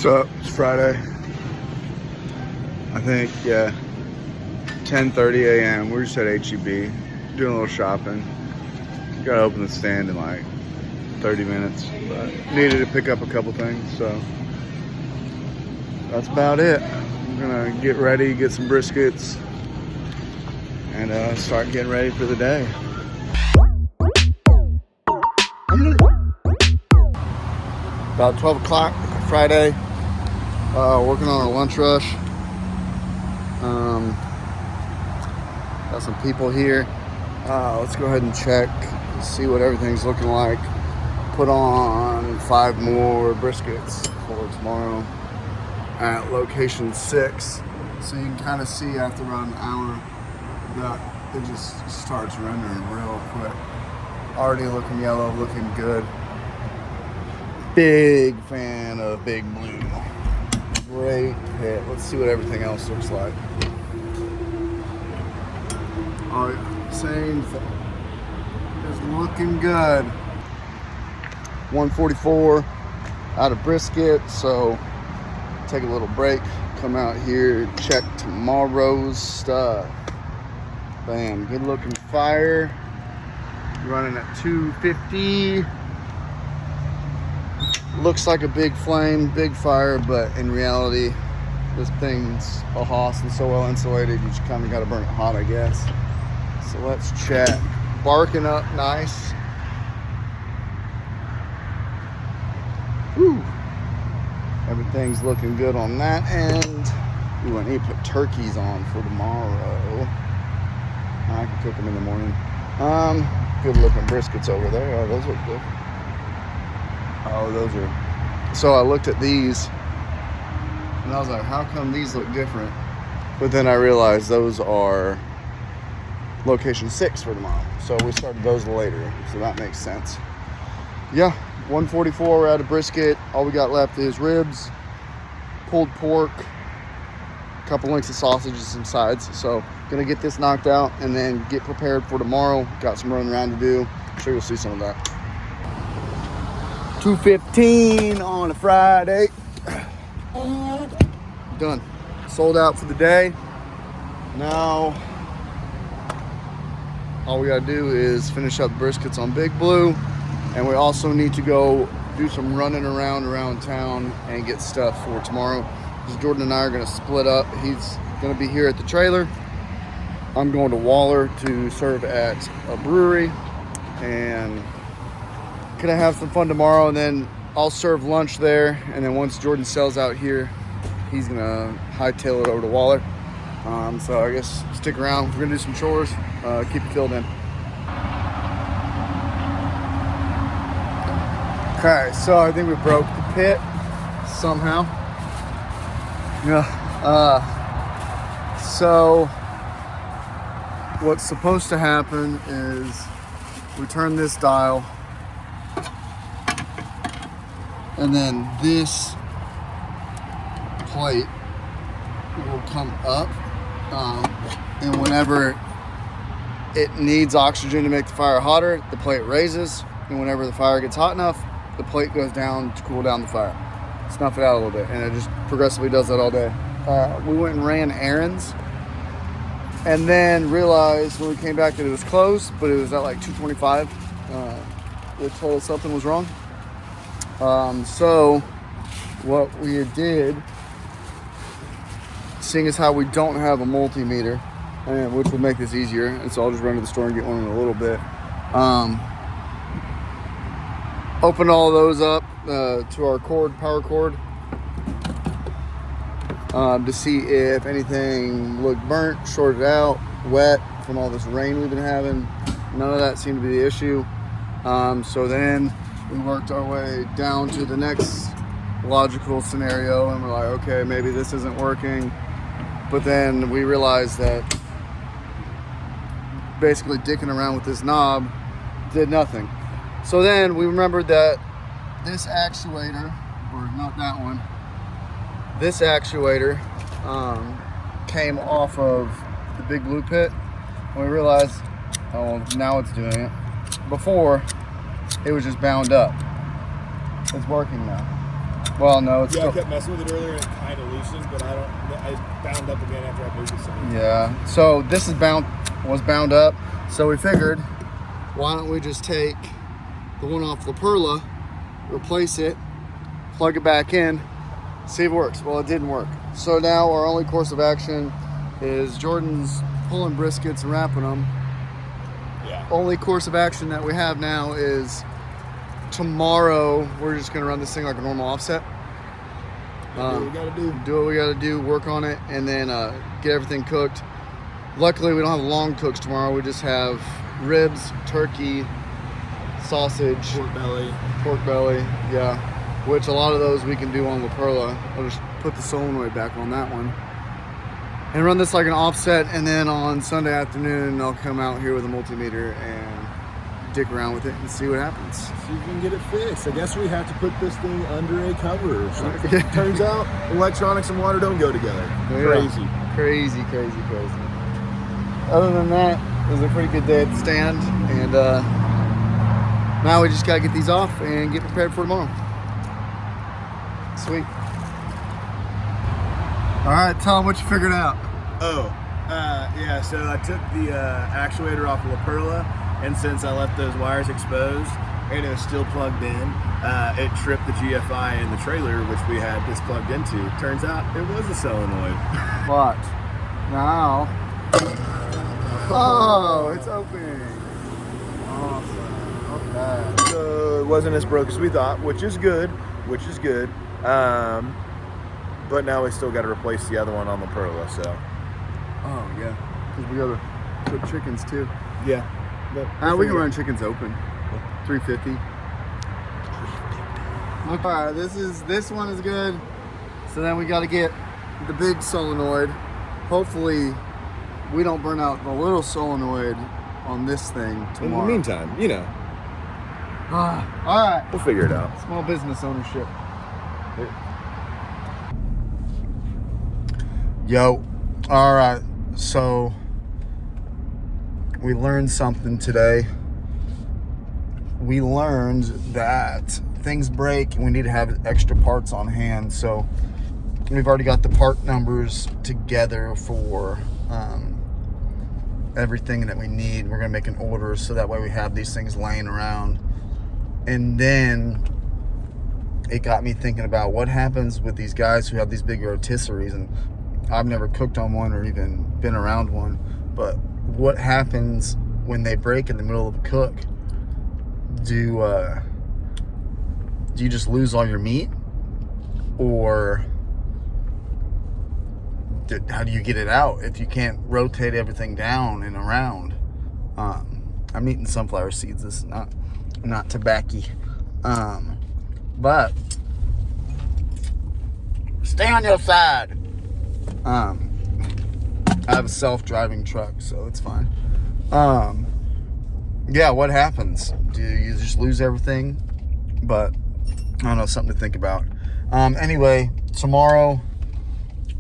What's up? It's Friday. I think, yeah, 10:30 a.m. We're just at H-E-B, doing a little shopping. Gotta open the stand in like 30 minutes, but needed to pick up a couple things, so that's about it. I'm gonna get ready, get some briskets, and start getting ready for the day. About 12 o'clock Friday, working on our lunch rush. Got some people here. Let's go ahead and check, see what everything's looking like. Put on 5 more briskets for tomorrow at location 6. So you can kind of see after about an hour that it just starts rendering real quick. Already looking yellow, looking good. Big fan of Big Blue. Great hit. Let's see what everything else looks like. Oh, yeah. Same thing. It's looking good. 144 out of brisket, so take a little break, come out here, check tomorrow's stuff. Bam, good looking fire. Running at 250. Looks like a big flame, big fire, but in reality, this thing's a hoss and so well insulated, you just kind of got to burn it hot, I guess. So let's check. Barking up nice. Whew. Everything's looking good on that end. Ooh, I need to put turkeys on for tomorrow. I can cook them in the morning. Good looking briskets over there. Oh, those look good. Oh, those are. So I looked at these and I was like, how come these look different? But then I realized those are location 6 for tomorrow. So we started those later. So that makes sense. Yeah, 144, we're out of brisket. All we got left is ribs, pulled pork, a couple links of sausage and some sides. So gonna get this knocked out and then get prepared for tomorrow. Got some running around to do. I'm sure you'll see some of that. 2:15 on a Friday. Done. Sold out for the day. Now, all we gotta do is finish up briskets on Big Blue. And we also need to go do some running around town and get stuff for tomorrow. Because Jordan and I are gonna split up. He's gonna be here at the trailer. I'm going to Waller to serve at a brewery. And gonna have some fun tomorrow, and then I'll serve lunch there, and then once Jordan sells out here, he's gonna hightail it over to Waller. So I guess stick around. We're gonna do some chores. Keep it filled in. Okay, so I think we broke the pit somehow. Yeah. So what's supposed to happen is we turn this dial, and then this plate will come up, and whenever it needs oxygen to make the fire hotter, the plate raises, and whenever the fire gets hot enough, the plate goes down to cool down the fire. Snuff it out a little bit, and it just progressively does that all day. We went and ran errands, and then realized when we came back that it was closed, but it was at like 2:25. It told us something was wrong. So what we did, seeing as how we don't have a multimeter, and which would make this easier, and so I'll just run to the store and get one in a little bit. Open all those up to our power cord, to see if anything looked burnt, shorted out, wet from all this rain we've been having. None of that seemed to be the issue. So then we worked our way down to the next logical scenario, and we're like, okay, maybe this isn't working. But then we realized that basically dicking around with this knob did nothing. So then we remembered that this actuator, or not that one, this actuator came off of the Big Blue pit. And we realized, oh, well, now it's doing it. Before, it was just bound up. It's working now. Well, no, it's yeah, I kept messing with it earlier and it kind of loosened, but I bound up again after I moved it. Yeah. So this was bound up. So we figured, why don't we just take the one off La Perla, replace it, plug it back in, see if it works. Well, it didn't work. So now our only course of action is Jordan's pulling briskets and wrapping them. Yeah. Only course of action that we have now is tomorrow. We're just gonna run this thing like a normal offset. Do what we gotta do. Do what we gotta do, work on it, and then get everything cooked. Luckily, we don't have long cooks tomorrow. We just have ribs, turkey, sausage, pork belly, yeah. Which a lot of those we can do on La Perla. I'll just put the solenoid back on that one and run this like an offset. And then on Sunday afternoon, I'll come out here with a multimeter and dick around with it and see what happens. See if we can get it fixed. I guess we have to put this thing under a cover or something. Turns out electronics and water don't go together. Yeah. Crazy. Other than that, it was a pretty good day at the stand, and now we just gotta get these off and get prepared for tomorrow. Sweet. All right, tell them what you figured out. Yeah, so I took the actuator off of La Perla, and since I left those wires exposed and it was still plugged in, it tripped the GFI in the trailer, which we had this plugged into. Turns out it was a solenoid. What? Now. Oh, it's open. Awesome. Okay. So it wasn't as broke as we thought, which is good. But now we still got to replace the other one on La Perla, so. Oh, yeah. Because we got to put chickens, too. Yeah. We can run chickens open. 350. All right, this one is good. So then we got to get the big solenoid. Hopefully, we don't burn out the little solenoid on this thing tomorrow. In the meantime, you know. All right. We'll figure it out. Small business ownership. Yo. All right. So we learned something today. We learned that things break and we need to have extra parts on hand. So we've already got the part numbers together for everything that we need. We're gonna make an order so that way we have these things laying around. And then it got me thinking about what happens with these guys who have these big rotisseries, and I've never cooked on one or even been around one, but what happens when they break in the middle of a cook? Do you just lose all your meat, or how do you get it out if you can't rotate everything down and around? I'm eating sunflower seeds. This is not tobacco. But stay on your side. I have a self-driving truck, so it's fine. Yeah, what happens? Do you just lose everything? But I don't know, something to think about. Anyway, tomorrow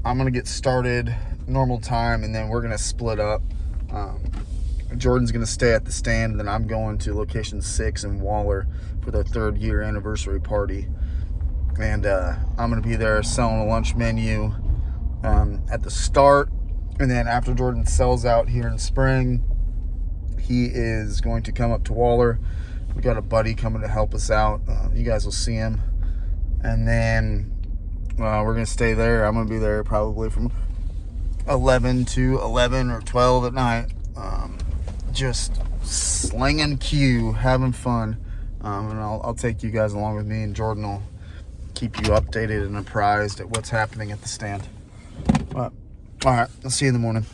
I'm gonna get started normal time, and then we're gonna split up. Jordan's gonna stay at the stand, and then I'm going to location 6 in Waller for their 3rd year anniversary party. And I'm gonna be there selling a lunch menu at the start, and then after Jordan sells out here in spring, he is going to come up to Waller. We got a buddy coming to help us out. You guys will see him. And then we're gonna stay there. I'm gonna be there probably from 11 to 11 or 12 at night. Just slinging Q, having fun. And I'll take you guys along with me, and Jordan will keep you updated and apprised at what's happening at the stand. All right, I'll see you in the morning.